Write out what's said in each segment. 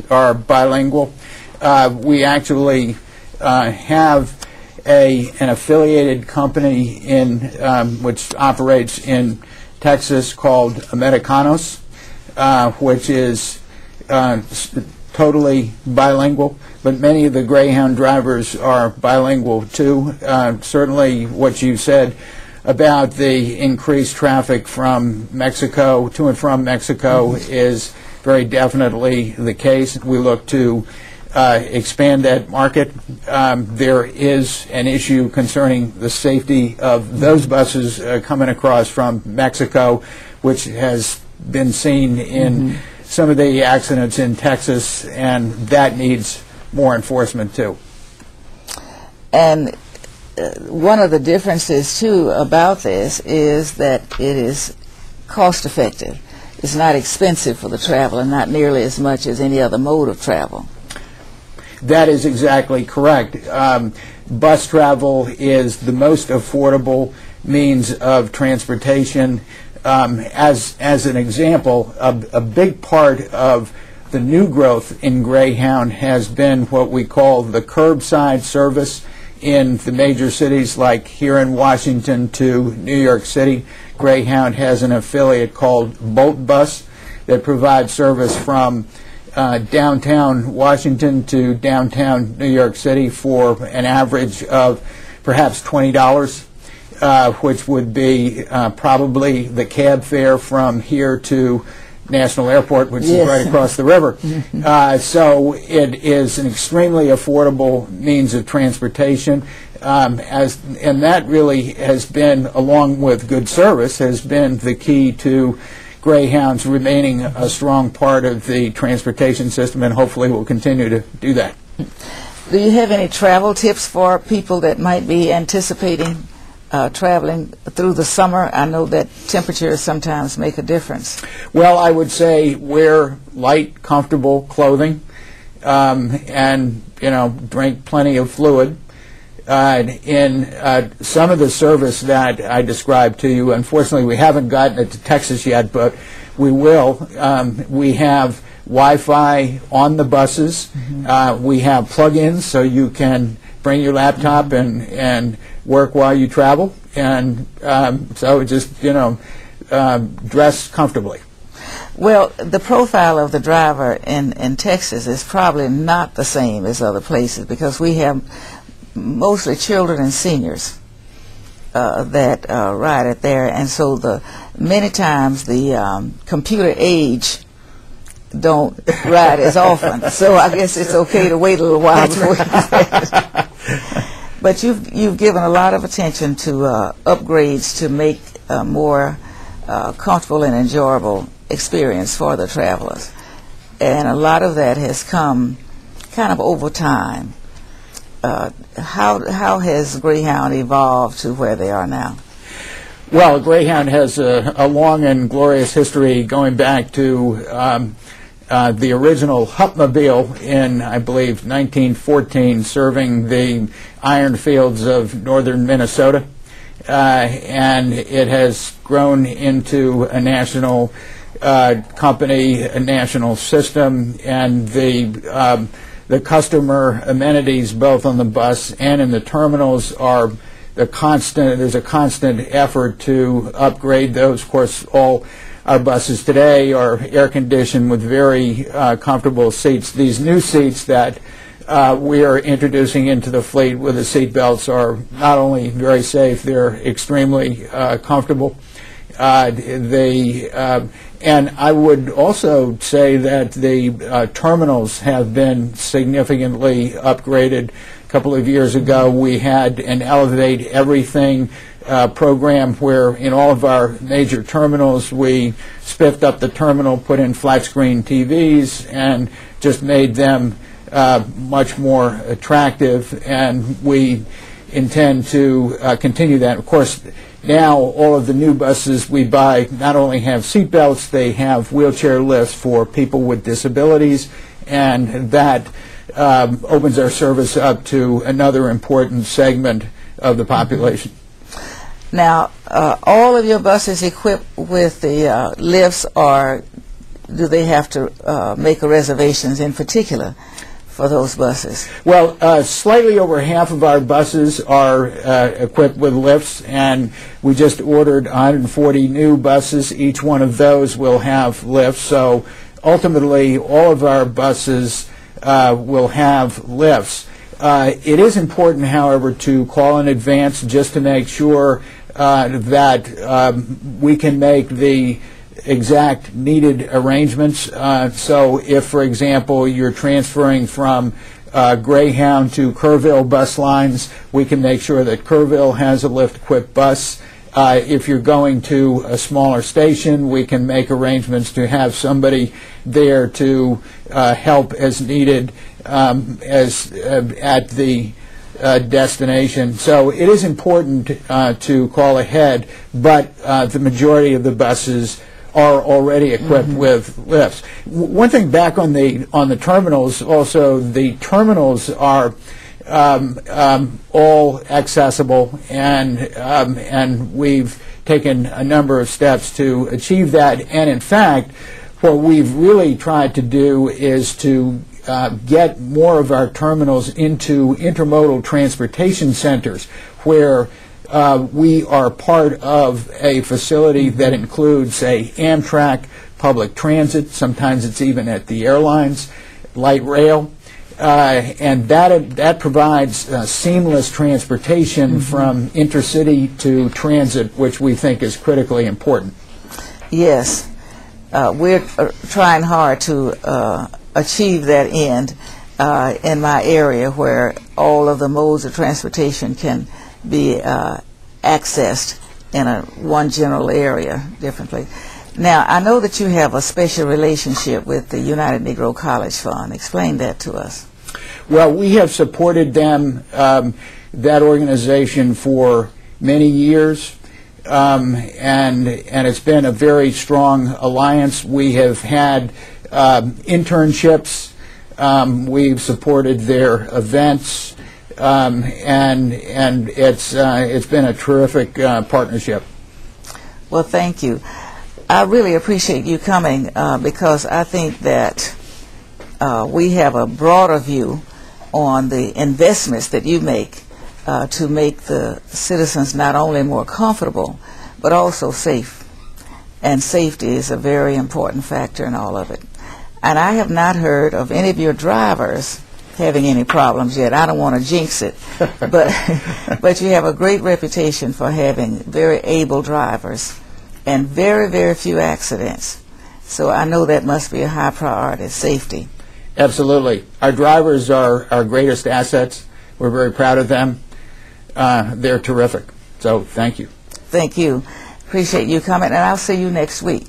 are bilingual. We actually have an affiliated company which operates in Texas called Americanos, which is totally bilingual, but many of the Greyhound drivers are bilingual too. Certainly what you said about the increased traffic from Mexico, to and from Mexico, is very definitely the case. We look to expand that market. There is an issue concerning the safety of those buses coming across from Mexico, which has been seen in some of the accidents in Texas, and that needs more enforcement too. And one of the differences too about this is that it is cost effective. It's not expensive for the traveler, not nearly as much as any other mode of travel. That is exactly correct. Bus travel is the most affordable means of transportation. As an example, a big part of the new growth in Greyhound has been what we call the curbside service in the major cities, like here in Washington to New York City. Greyhound has an affiliate called Bolt Bus that provides service from downtown Washington to downtown New York City for an average of perhaps $20, which would be probably the cab fare from here to National Airport, which is right across the river. So it is an extremely affordable means of transportation, and that really has been, along with good service, has been the key to Greyhounds remaining a strong part of the transportation system, and hopefully will continue to do that. Do you have any travel tips for people that might be anticipating traveling through the summer? I know that temperatures sometimes make a difference. Well, I would say wear light, comfortable clothing, and drink plenty of fluid. In some of the service that I described to you, unfortunately we haven't gotten it to Texas yet, but we will. We have Wi-Fi on the buses. We have plug-ins, so you can bring your laptop and work while you travel, and so just dress comfortably. Well, the profile of the driver in Texas is probably not the same as other places, because we have mostly children and seniors that ride it there, and so many times the computer age don't ride as often. So I guess it's okay to wait a little while before you do that. But you've given a lot of attention to upgrades to make a more comfortable and enjoyable experience for the travelers, and a lot of that has come kind of over time. How has Greyhound evolved to where they are now? Well, Greyhound has a long and glorious history going back to the original Hupmobile in, I believe, 1914, serving the iron fields of northern Minnesota. And it has grown into a national company, a national system, and the customer amenities both on the bus and in the terminals are there's a constant effort to upgrade those. Of course, all our buses today are air conditioned with very comfortable seats. These new seats that we are introducing into the fleet with the seat belts are not only very safe, they're extremely comfortable. And I would also say that the terminals have been significantly upgraded. A couple of years ago, we had an Elevate Everything program where in all of our major terminals we spiffed up the terminal, put in flat screen TVs, and just made them much more attractive, and we intend to continue that. Of course, now all of the new buses we buy not only have seat belts, they have wheelchair lifts for people with disabilities, and that opens our service up to another important segment of the population. Now, all of your buses equipped with the lifts are do they have to make reservations in particular for those buses? Well, slightly over half of our buses are equipped with lifts, and we just ordered 140 new buses. Each one of those will have lifts. So ultimately, all of our buses will have lifts. It is important, however, to call in advance just to make sure that we can make the exact needed arrangements. So if, for example, you're transferring from Greyhound to Kerrville bus lines, we can make sure that Kerrville has a lift-equipped bus. If you're going to a smaller station, we can make arrangements to have somebody there to help as needed at the destination. So it is important to call ahead, but the majority of the buses are already equipped with lifts. One thing back on the terminals, also the terminals are all accessible, and we've taken a number of steps to achieve that. And in fact, what we've really tried to do is to get more of our terminals into intermodal transportation centers where we are part of a facility that includes, say, Amtrak, public transit, sometimes it's even at the airlines, light rail, and that provides seamless transportation from intercity to transit, which we think is critically important. Yes, we're trying hard to achieve that end in my area, where all of the modes of transportation can be accessed in one general area differently. Now, I know that you have a special relationship with the United Negro College Fund. Explain that to us. Well, we have supported them, that organization, for many years, and it's been a very strong alliance. We have had internships. We've supported their events, and it's been a terrific partnership. Well, thank you. I really appreciate you coming because I think that we have a broader view on the investments that you make to make the citizens not only more comfortable but also safe. And safety is a very important factor in all of it. And I have not heard of any of your drivers having any problems yet. I don't want to jinx it, but you have a great reputation for having very able drivers and very, very few accidents. So I know that must be a high priority, safety. Absolutely. Our drivers are our greatest assets. We're very proud of them. They're terrific. So thank you. Thank you. Appreciate you coming, and I'll see you next week.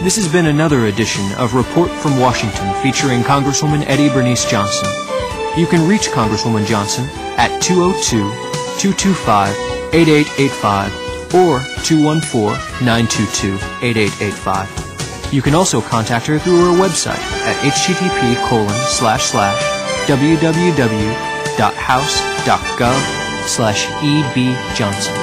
This has been another edition of Report from Washington featuring Congresswoman Eddie Bernice Johnson. You can reach Congresswoman Johnson at 202-225-8885 or 214-922-8885. You can also contact her through her website at http://www.house.gov/ebjohnson.